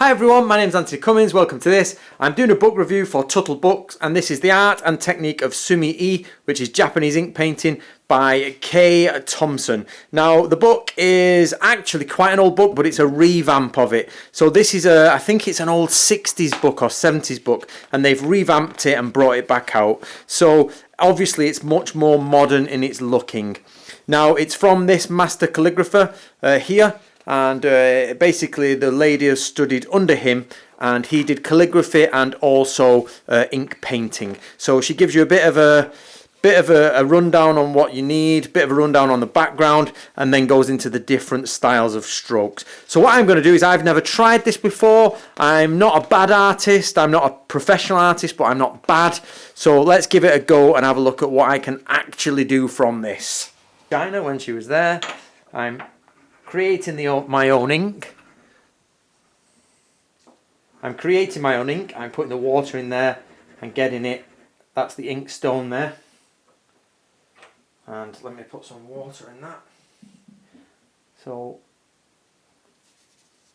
Hi everyone, my name's Anthony Cummins, welcome to this. I'm doing a book review for Tuttle Books and this is The Art and Technique of Sumi-e, which is Japanese ink painting by K. Thompson. Now the book is actually quite an old book, but it's a revamp of it. So this is I think it's an old 60s book or 70s book, and they've revamped it and brought it back out. So obviously it's much more modern in its looking. Now it's from this master calligrapher here. And basically the lady has studied under him and he did calligraphy and also ink painting. So she gives you a bit of a rundown on what you need, bit of a rundown on the background, and then goes into the different styles of strokes. So what I'm going to do is, I've never tried this before. I'm not a bad artist, I'm not a professional artist, but I'm not bad. So let's give it a go and have a look at what I can actually do from this. China, when she was there, I'm creating my own ink. I'm creating my own ink. I'm putting the water in there and getting it. That's the ink stone there. And let me put some water in that. So,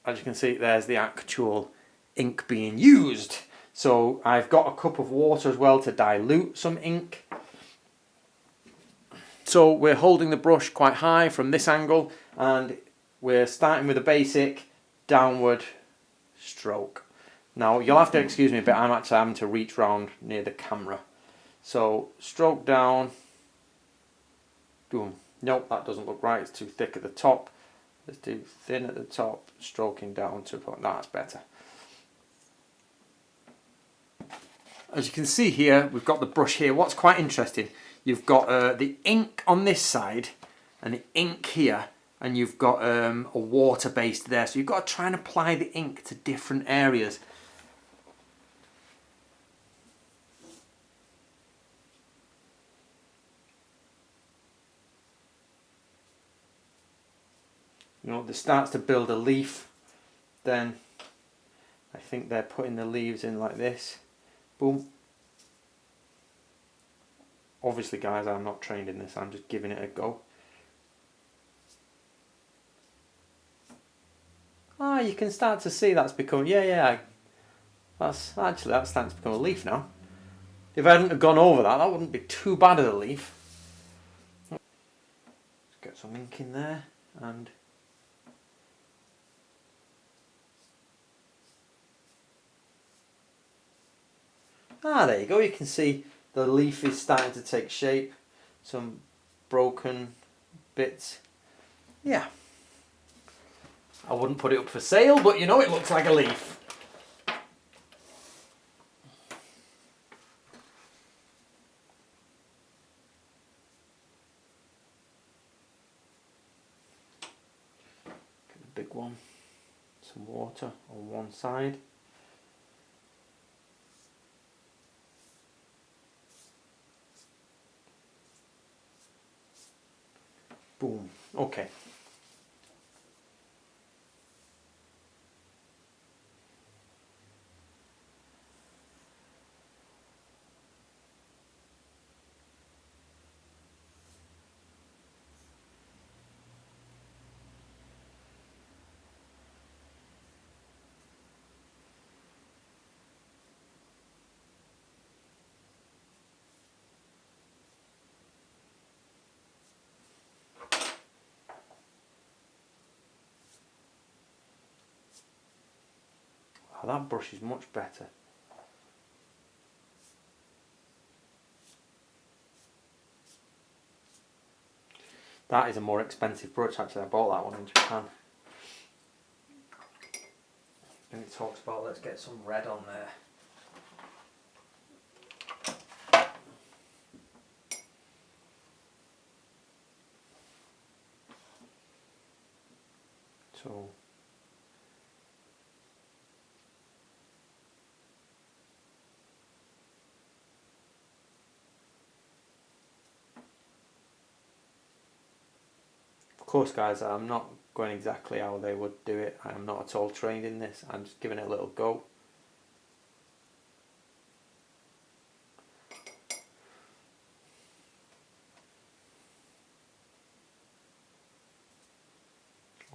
as you can see, there's the actual ink being used. So I've got a cup of water as well to dilute some ink. So we're holding the brush quite high from this angle, and we're starting with a basic downward stroke. Now you'll have to excuse me, but I'm actually having to reach round near the camera. So stroke down, boom. Nope, that doesn't look right, it's too thick at the top. Let's do thin at the top, stroking down to a point. That's better. As you can see here, we've got the brush here. What's quite interesting, you've got the ink on this side and the ink here, and you've got a water base there, so you've got to try and apply the ink to different areas. You know, this starts to build a leaf, then I think they're putting the leaves in like this. Boom. Obviously guys, I'm not trained in this, I'm just giving it a go. Ah, you can start to see that's become, that's starting to become a leaf now. If I hadn't have gone over that, that wouldn't be too bad of a leaf. Let's get some ink in there, and there you go, you can see the leaf is starting to take shape, some broken bits. Yeah. I wouldn't put it up for sale, but you know, it looks like a leaf. Get a big one, some water on one side. Boom, okay. Oh, that brush is much better. That is a more expensive brush, actually. I bought that one in Japan. And it talks about, let's get some red on there. So of course guys, I'm not going exactly how they would do it. I am not at all trained in this. I'm just giving it a little go.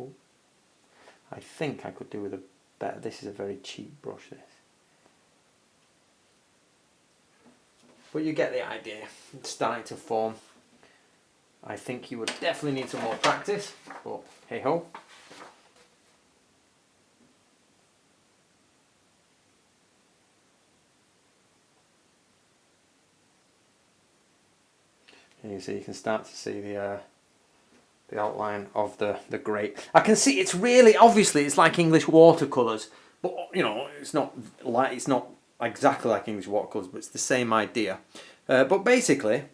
Oh. I think I could do with a better. This is a very cheap brush, this. But you get the idea. It's starting to form. I think you would definitely need some more practice, but hey ho. And you can start to see the outline of the grey. I can see it's really, obviously it's like English watercolours, but you know it's not exactly like English watercolours, but it's the same idea. But basically,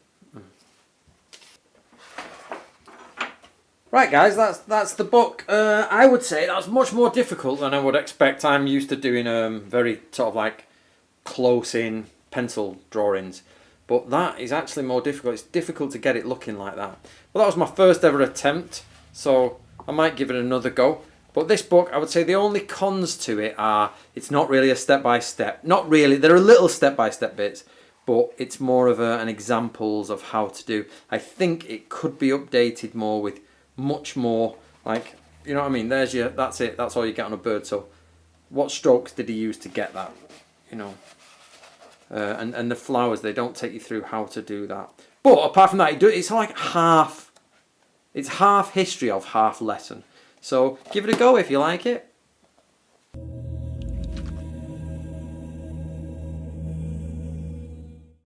right guys, that's the book. I would say that's much more difficult than I would expect. I'm used to doing very sort of like close in pencil drawings, but that is actually more difficult. It's difficult to get it looking like that. Well, that was my first ever attempt, so I might give it another go. But this book, I would say the only cons to it are it's not really a step-by-step. Not really. There are little step-by-step bits, but it's more of an examples of how to do. I think it could be updated more with much more, like, you know what I mean? There's your, that's it. That's all you get on a bird. So what strokes did he use to get that? You know, and the flowers, they don't take you through how to do that. But apart from that, it's like half. It's half history of half lesson. So give it a go if you like it.